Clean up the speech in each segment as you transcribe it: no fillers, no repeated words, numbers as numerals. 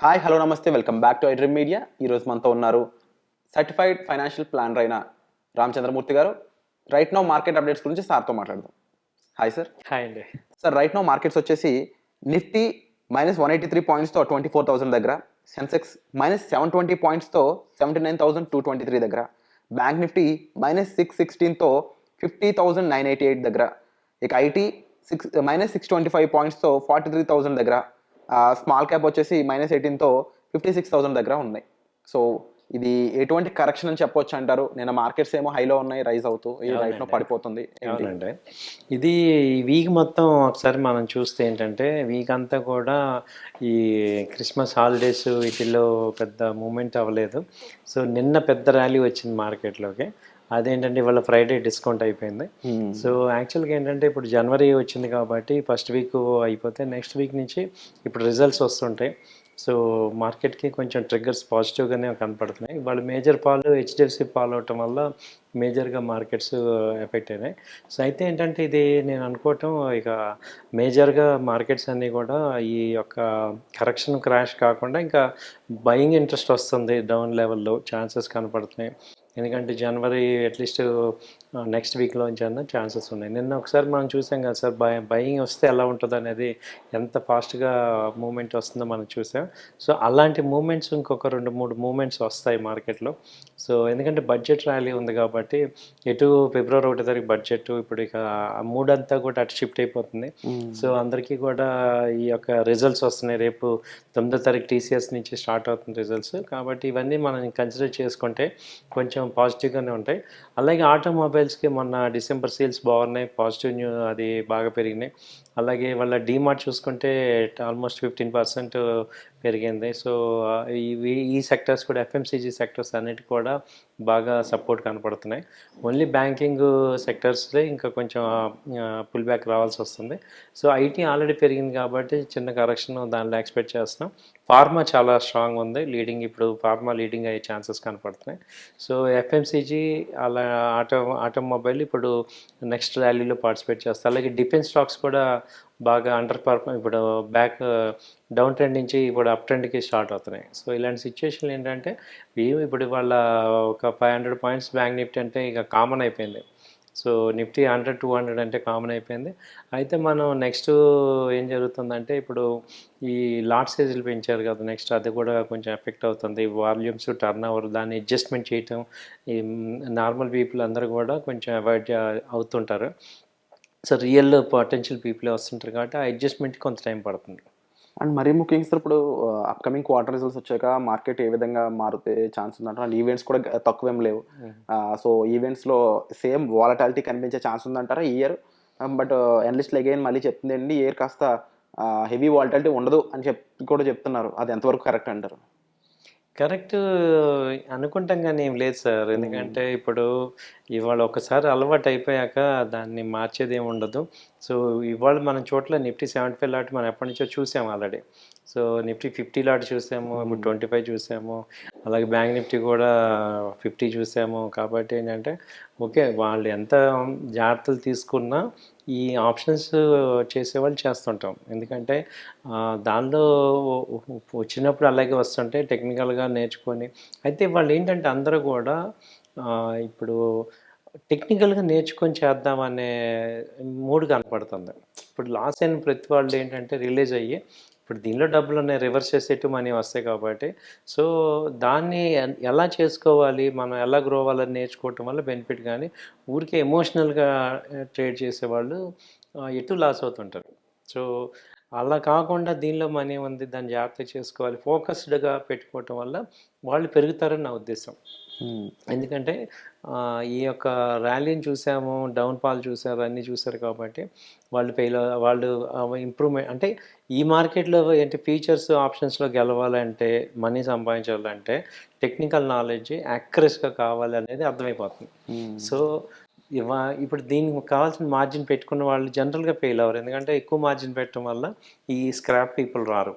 Hi hello నమస్తే welcome back to iDream media. ఈరోజు మనతో ఉన్నారు సర్టిఫైడ్ ఫైనాన్షియల్ ప్లానర్ అయిన రామచంద్రమూర్తి గారు. రైట్ నో మార్కెట్ అప్డేట్స్ గురించి సార్తో మాట్లాడదాం. Hi sir. హాయ్ అండి. సార్, రైట్ నో మార్కెట్స్ వచ్చేసి నిఫ్టీ -183 పాయింట్స్తో 24,000 దగ్గర, సెన్సెక్స్ -720 పాయింట్స్తో 79,223 దగ్గర, బ్యాంక్ నిఫ్టీ -616తో 50,988 దగ్గర, ఇక ఐటీ -625 పాయింట్స్తో 43,000 దగ్గర, స్మాల్ క్యాప్ వచ్చేసి -18తో 56,000 దగ్గర ఉన్నాయి. సో ఇది ఎటువంటి కరెక్షన్ అని చెప్పొచ్చు అంటారు? నేను మార్కెట్స్ ఏమో హైలో ఉన్నాయి, రైజ్ అవుతూ ఈ రైట్ నో పడిపోతుంది. అవునండి, ఇది వీక్ మొత్తం ఒకసారి మనం చూస్తే ఏంటంటే వీక్ అంతా కూడా ఈ క్రిస్మస్ హాలిడేస్ వీటిల్లో పెద్ద మూమెంట్ అవ్వలేదు. సో నిన్న పెద్ద ర్యాలీ వచ్చింది మార్కెట్లోకి. అదేంటంటే ఇవాళ ఫ్రైడే డిస్కౌంట్ అయిపోయింది. సో యాక్చువల్గా ఏంటంటే ఇప్పుడు జనవరి వచ్చింది కాబట్టి ఫస్ట్ వీక్ అయిపోతే నెక్స్ట్ వీక్ నుంచి ఇప్పుడు రిజల్ట్స్ వస్తుంటాయి. సో మార్కెట్కి కొంచెం ట్రిగ్గర్స్ పాజిటివ్గానే కనపడుతున్నాయి. వాళ్ళు మేజర్ పాలు హెచ్డిఎఫ్సి పాలు అవటం వల్ల మేజర్గా మార్కెట్స్ ఎఫెక్ట్ అయినాయి. సో అయితే ఏంటంటే ఇది నేను అనుకోవటం ఇక మేజర్గా మార్కెట్స్ అన్నీ కూడా ఈ యొక్క కరెక్షన్ క్రాష్ కాకుండా ఇంకా బయింగ్ ఇంట్రెస్ట్ వస్తుంది, డౌన్ లెవెల్లో ఛాన్సెస్ కనపడుతున్నాయి. ఎందుకంటే జనవరి అట్లీస్ట్ నెక్స్ట్ వీక్లోంచి అన్న ఛాన్సెస్ ఉన్నాయి. నిన్న ఒకసారి మనం చూసాం కదా సార్, బయింగ్ వస్తే ఎలా ఉంటుంది అనేది, ఎంత ఫాస్ట్గా మూమెంట్ వస్తుందో మనం చూసాం. సో అలాంటి మూమెంట్స్ ఇంకొక 2-3 మూమెంట్స్ వస్తాయి మార్కెట్లో. సో ఎందుకంటే బడ్జెట్ ర్యాలీ ఉంది కాబట్టి ఎటు ఫిబ్రవరి 1 తారీఖు బడ్జెట్, ఇప్పుడు ఇక మూడంతా కూడా అటు షిఫ్ట్ అయిపోతుంది. సో అందరికీ కూడా ఈ యొక్క రిజల్ట్స్ వస్తున్నాయి. రేపు 9వ తారీఖు టీసీఎస్ నుంచి స్టార్ట్ అవుతుంది రిజల్ట్స్. కాబట్టి ఇవన్నీ మనం కన్సిడర్ చేసుకుంటే కొంచెం పాజిటివ్గానే ఉంటాయి. అలాగే ఆటోమొబైల్స్కి మొన్న డిసెంబర్ సేల్స్ బాగున్నాయి, పాజిటివ్ అది బాగా పెరిగినాయి. అలాగే వాళ్ళ డీమార్ట్ చూసుకుంటే ఆల్మోస్ట్ 15% పెరిగింది. సో ఈ సెక్టర్స్ కూడా ఎఫ్ఎంసీజీ సెక్టర్స్ అన్నిటి కూడా బాగా సపోర్ట్ కనపడుతున్నాయి. ఓన్లీ బ్యాంకింగ్ సెక్టర్స్లో ఇంకా కొంచెం పుల్ బ్యాక్ రావాల్సి వస్తుంది. సో ఐటీ ఆల్రెడీ పెరిగింది కాబట్టి చిన్న కరెక్షన్ దానిలో ఎక్స్పెక్ట్ చేస్తున్నాం. ఫార్మా చాలా స్ట్రాంగ్ ఉంది, లీడింగ్, ఇప్పుడు ఫార్మా లీడింగ్ అయ్యే ఛాన్సెస్ కనపడుతున్నాయి. సో ఎఫ్ఎంసీజీ అలా ఆటోమొబైల్ ఇప్పుడు నెక్స్ట్ ర్యాలీలో పార్టిసిపేట్ చేస్తారు. అలాగే డిఫెన్స్ స్టాక్స్ కూడా బాగా ఇప్పుడు బ్యాక్ డౌన్ ట్రెండ్ నుంచి ఇప్పుడు అప్ ట్రెండ్కి స్టార్ట్ అవుతున్నాయి. సో ఇలాంటి సిచ్యువేషన్లు ఏంటంటే ఇప్పుడు వాళ్ళ ఒక 500 పాయింట్స్ బ్యాంక్ నిఫ్టీ అంటే ఇక కామన్ అయిపోయింది. సో నిఫ్టీ 100-200 అంటే కామన్ అయిపోయింది. అయితే మనం నెక్స్ట్ ఏం జరుగుతుందంటే ఇప్పుడు ఈ లాట్ సైజులు పెంచారు కదా, నెక్స్ట్ అది కూడా కొంచెం ఎఫెక్ట్ అవుతుంది. వాల్యూమ్స్, టర్న్ ఓవర్, దాన్ని అడ్జస్ట్మెంట్ చేయటం ఈ నార్మల్ పీపుల్ అందరూ కూడా కొంచెం అవాయిడ్ అవుతుంటారు. సో రియల్ పొటెన్షియల్ పీపుల్ వస్తుంటారు కాబట్టి ఆ అడ్జస్ట్మెంట్కి కొంత టైం పడుతుంది. అండ్ మరీ ముఖ్యంగా సార్, ఇప్పుడు అప్కమింగ్ క్వార్టర్ రిజల్ట్స్ వచ్చాక మార్కెట్ ఏ విధంగా మారుతే ఛాన్స్ ఉందంటారు? అండ్ ఈవెంట్స్ కూడా తక్కువేం లేవు. సో ఈవెంట్స్లో సేమ్ వాలటాలిటీ కనిపించే ఛాన్స్ ఉందంటారా ఈ ఇయర్? బట్ అనలిస్టులు అగైన్ మళ్ళీ చెప్తుంది ఏంటి, ఇయర్ కాస్త హెవీ వాలటాలిటీ ఉండదు అని కూడా చెప్తున్నారు. అది ఎంతవరకు కరెక్ట్ అంటారు? కరెక్ట్ అనుకుంటాం కానీ ఏం లేదు సార్. ఎందుకంటే ఇప్పుడు ఇవాళ ఒకసారి అలవాటు అయిపోయాక దాన్ని మార్చేది ఏమి ఉండదు. సో ఇవాళ మనం చోట్ల నిఫ్టీ 75 లాట్ మనం ఎప్పటి నుంచో చూసాము ఆల్రెడీ. సో నిఫ్టీ 50 లాట్ చూసాము, ఇప్పుడు 25 చూసాము. అలాగే బ్యాంక్ నిఫ్టీ కూడా 50 చూసాము. కాబట్టి ఏంటంటే ఓకే, వాళ్ళు ఎంత జాగ్రత్తలు తీసుకున్నా ఈ ఆప్షన్స్ చేసేవాళ్ళు చేస్తుంటాం. ఎందుకంటే దానిలో వచ్చినప్పుడు అలాగే వస్తుంటే టెక్నికల్గా నేర్చుకొని, అయితే వాళ్ళు ఏంటంటే అందరూ కూడా ఇప్పుడు టెక్నికల్గా నేర్చుకొని చేద్దామనే మూడ్ కనపడుతుంది. ఇప్పుడు లాస్ అయిన ప్రతి వాళ్ళు ఏంటంటే రిలీజ్ అయ్యి ఇప్పుడు దీనిలో డబ్బులు ఉన్నాయి, రివర్స్ చేసేట్టు మనీ వస్తాయి కాబట్టి సో దాన్ని ఎలా చేసుకోవాలి, మనం ఎలా గ్రో అవ్వాలని నేర్చుకోవటం వల్ల బెనిఫిట్. కానీ ఊరికే ఎమోషనల్గా ట్రేడ్ చేసేవాళ్ళు ఎటు లాస్ అవుతుంటారు. సో అలా కాకుండా దీనిలో మనీ ఉంది, దాన్ని జాగ్రత్త చేసుకోవాలి, ఫోకస్డ్గా పెట్టుకోవటం వల్ల వాళ్ళు పెరుగుతారని నా ఉద్దేశం. ఎందుకంటే ఈ యొక్క ర్యాలీని చూసాము, డౌన్ ఫాల్ చూసారు, అన్నీ చూసారు కాబట్టి వాళ్ళు ఇంప్రూవ్మెంట్ అంటే ఈ మార్కెట్లో ఏంటి ఫీచర్స్ ఆప్షన్స్లో గెలవాలంటే, మనీ సంపాదించాలంటే టెక్నికల్ నాలెడ్జ్ యాక్యురస్గా కావాలి అనేది అర్థమైపోతుంది. సో ఇప్పుడు దీనికి కావాల్సిన మార్జిన్ పెట్టుకున్న వాళ్ళు జనరల్గా ఫెయిల్ అవ్వరు. ఎందుకంటే ఎక్కువ మార్జిన్ పెట్టడం వల్ల ఈ స్క్రాప్ పీపుల్ రారు.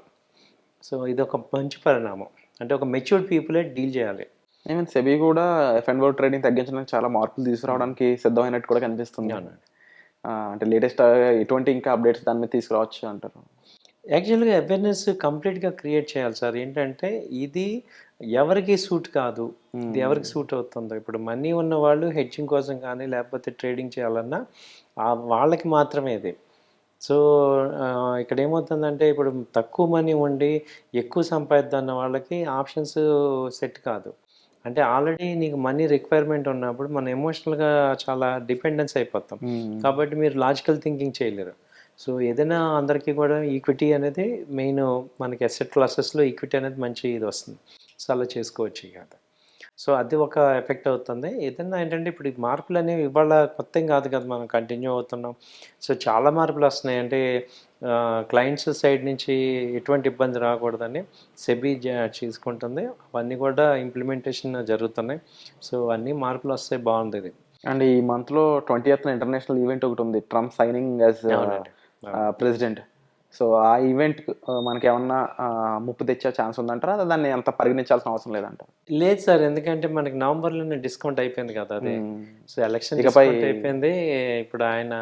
సో ఇది ఒక మంచి పరిణామం. అంటే ఒక మెచ్యూర్డ్ పీపులే డీల్ చేయాలి. ఈవెన్ సెబీ కూడా ఎఫ్ అండ్ ఓ ట్రేడింగ్ తగ్గించడానికి చాలా మార్పులు తీసుకురావడానికి సిద్ధమైనట్టు కూడా కనిపిస్తుంది. అంటే లేటెస్ట్ ఎటువంటి ఇంకా అప్డేట్స్ దాని మీద తీసుకురావచ్చు అంటారు? యాక్చువల్‌గా అవేర్‌నెస్ కంప్లీట్‌గా క్రియేట్ చేయాలి సార్. ఏంటంటే ఇది ఎవరికి సూట్ కాదు. ఇది ఎవరికి సూట్ అవుతుందో. ఇప్పుడు మనీ ఉన్నవాళ్ళు హెడ్జింగ్ కోసం కానీ, లేకపోతే ట్రేడింగ్ చేయాలన్నా వాళ్ళకి మాత్రమే ఇది. సో, ఇక్కడేమవుతుందంటే ఇప్పుడు తక్కువ మనీ ఉండి ఎక్కువ సంపాదిద్దాం వాళ్ళకి ఆప్షన్స్ సెట్ కాదు. అంటే ఆల్రెడీ నీకు మనీ రిక్వైర్మెంట్ ఉన్నప్పుడు మనం ఎమోషనల్‌గా చాలా డిపెండెన్స్ అయిపోతాం. కాబట్టి మీరు లాజికల్ థింకింగ్ చేయలేరు. సో, ఏదైనా అందరికీ కూడా ఈక్విటీ అనేది మెయిన్ మనకి అసెట్ క్లాసెస్‌లో ఈక్విటీ అనేది మంచి ఇది వస్తుంది. సో, అలా చేసుకోవచ్చు ఇక. సో, అది ఒక ఎఫెక్ట్ అవుతుంది. ఏదన్నా ఏంటంటే ఇప్పుడు ఈ మార్పులనేవి ఇవాళ కొత్తేం కాదు కదా! మనం కంటిన్యూ అవుతున్నాం. సో, చాలా మార్పులొస్తున్నాయి. అంటే క్లయింట్స్ సైడ్ నుంచి ఎటువంటి ఇబ్బంది రాకూడదని సెబీ చేసుకుంటుంది. అవన్నీ కూడా ఇంప్లిమెంటేషన్ జరుగుతున్నాయి. సో, అన్నీ మార్పులొస్తే బావుందిది. అండ్ ఈ మంత్‌లో 20థ్ ఇంటర్నేషనల్ ఈవెంట్ ఒకటుంది. ట్రంప్ సైనింగ్ యాస్ అవునండి. ప్రెసిడెంట్. సో, ఆ ఈవెంట్ మనకేమన్నా ముప్పు తెచ్చే ఛాన్స్ ఉందంటారా? దాన్ని అంత పరిగణించాల్సిన అవసరం లేదంటారా? లేదు సార్. ఎందుకంటే మనకి నవంబర్‌లోనే డిస్కౌంట్ అయిపోయింది కదా! అది. సో, ఎలక్షన్ ఇకపై డిస్కౌంట్ అయిపోయింది. ఇప్పుడు ఆయన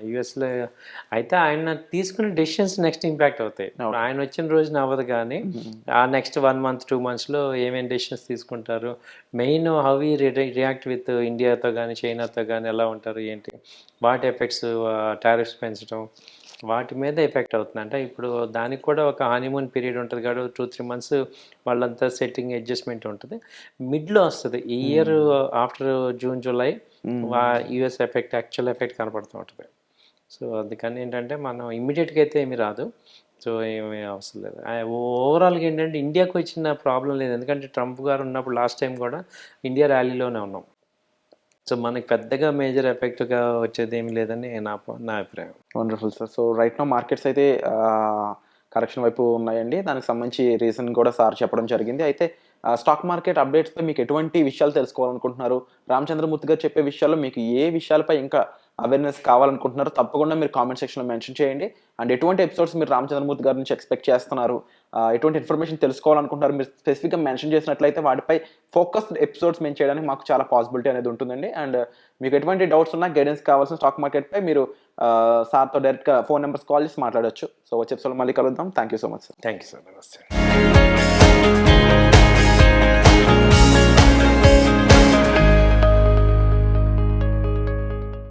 యూఎస్‌లో అయితే ఆయన తీసుకున్న డెసిషన్స్ నెక్స్ట్ ఇంపాక్ట్ అవుతాయి. ఇప్పుడు ఆయన వచ్చిన రోజున అవ్వదు గానీ, ఆ నెక్స్ట్ 1 మంత్, 2 మంత్స్‌లో ఏమేం డెసిషన్స్ తీసుకుంటారు? Main how we react with ఇండియాతో గానీ, చైనాతో గానీ ఎలా ఉంటారు? ఏంటి? వాటి ఎఫెక్ట్స్ టారిఫ్స్ పెంచడం వాటి మీద ఎఫెక్ట్ అవుతుంది. అంటే ఇప్పుడు దానికి కూడా ఒక హనీమూన్ పీరియడ్ ఉంటది కాబట్టి 2, 3 మంత్స్ వాళ్ళంతా సెట్టింగ్ అడ్జస్ట్‌మెంట్ ఉంటది. మిడ్‌లో వస్తది. ఈ year after June, July US effect actual effect కనపడుతూ ఉంటది. సో, అందుకని ఏంటంటే మనం ఇమ్మీడియేట్‌గా అయితే ఏమీ రాదు. సో, ఏమీ అవసరం లేదు. ఓవరాల్‌గా ఏంటంటే ఇండియాకి వచ్చిన ప్రాబ్లమ్ లేదు. ఎందుకంటే ట్రంప్ గారు ఉన్నప్పుడు లాస్ట్ టైం కూడా ఇండియా ర్యాలీలోనే ఉన్నాం. సో, మనకి పెద్దగా మేజర్ ఎఫెక్ట్‌గా వచ్చేదేమీ లేదని నా అభిప్రాయం. Wonderful sir. So, right now markets అయితే కరెక్షన్ వైపు ఉన్నాయండి. దానికి సంబంధించి రీజన్ కూడా సార్ చెప్పడం జరిగింది. అయితే స్టాక్ మార్కెట్ అప్డేట్స్‌పై మీకు ఎటువంటి విషయాలు తెలుసుకోవాలనుకుంటున్నారు? రామచంద్రమూర్తి గారు చెప్పే విషయాల్లో మీకు ఏ విషయాలపై ఇంకా అవేర్‌నెస్ కావాలనుకుంటున్నారో తప్పకుండా మీరు కామెంట్ సెక్షన్‌లో మెన్షన్ చేయండి. అండ్ ఎటువంటి ఎపిసోడ్స్ మీరు రామచంద్రమూర్తి గారి నుంచి ఎక్స్‌పెక్ట్ చేస్తున్నారు? ఎటువంటి ఇన్ఫర్మేషన్ తెలుసుకోవాలనుకుంటున్నారు? మీరు స్పెసిఫిక్‌గా మెన్షన్ చేసినట్లయితే వాటిపై ఫోకస్డ్ ఎపిసోడ్స్ మేము చేయడానికి మాకు చాలా పాసిబిలిటీ అనేది ఉంటుందండి. అండ్ మీకు ఎటువంటి డౌట్స్ ఉన్నా, గైడెన్స్ కావాల్సిన స్టాక్ మార్కెట్‌పై మీరు సార్‌తో డైరెక్ట్‌గా ఫోన్ నంబర్స్ కాల్ చేసి మాట్లాడొచ్చు. సో, వచ్చే ఎపిసోడ్‌లో మళ్ళీ కలుద్దాం. Thank you so much sir. Thank you sir. నమస్తే.